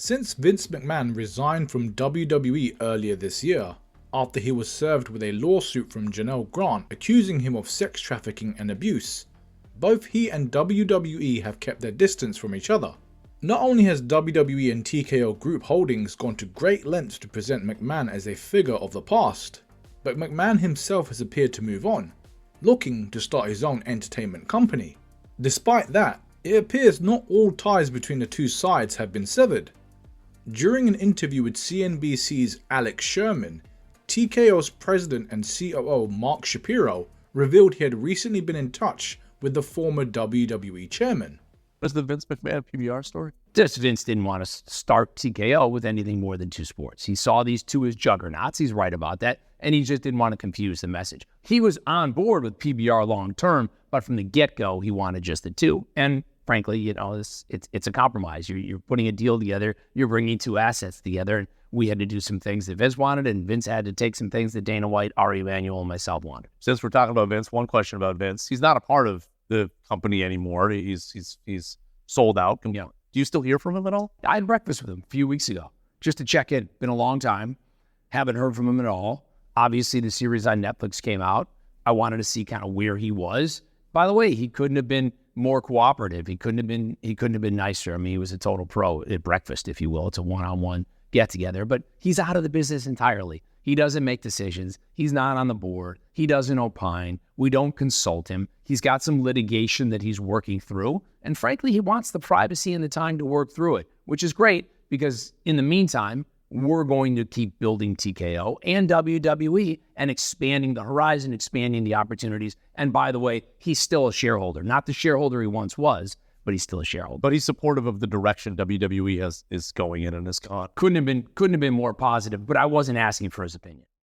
Since Vince McMahon resigned from WWE earlier this year, after he was served with a lawsuit from Janelle Grant accusing him of sex trafficking and abuse, both he and WWE have kept their distance from each other. Not only has WWE and TKO Group Holdings gone to great lengths to present McMahon as a figure of the past, but McMahon himself has appeared to move on, looking to start his own entertainment company. Despite that, it appears not all ties between the two sides have been severed. During an interview with CNBC's Alex Sherman, TKO's president and COO Mark Shapiro revealed he had recently been in touch with the former WWE chairman. Was the Vince McMahon PBR story? Just Vince didn't want to start TKO with anything more than two sports. He saw these two as juggernauts. He's right about that. And he just didn't want to confuse the message. He was on board with PBR long term, but from the get-go, he wanted just the two. And frankly, it's a compromise. You're putting a deal together. You're bringing two assets together. And we had to do some things that Vince wanted, and Vince had to take some things that Dana White, Ari Emanuel, and myself wanted. Since we're talking about Vince, one question about Vince. He's not a part of the company anymore. He's sold out. Yeah. Do you still hear from him at all? I had breakfast with him a few weeks ago just to check in. Been a long time. Haven't heard from him at all. Obviously, the series on Netflix came out. I wanted to see kind of where he was. By the way, he couldn't have been more cooperative. He couldn't have been nicer. I mean, he was a total pro at breakfast, if you will. It's a one-on-one get-together. But he's out of the business entirely. He doesn't make decisions. He's not on the board. He doesn't opine. We don't consult him. He's got some litigation that he's working through. And frankly, he wants the privacy and the time to work through it, which is great because in the meantime, we're going to keep building TKO and WWE and expanding the horizon, expanding the opportunities. And by the way, he's still a shareholder. Not the shareholder he once was, but he's still a shareholder. But he's supportive of the direction WWE is going in and has gone. Couldn't have been more positive, but I wasn't asking for his opinion.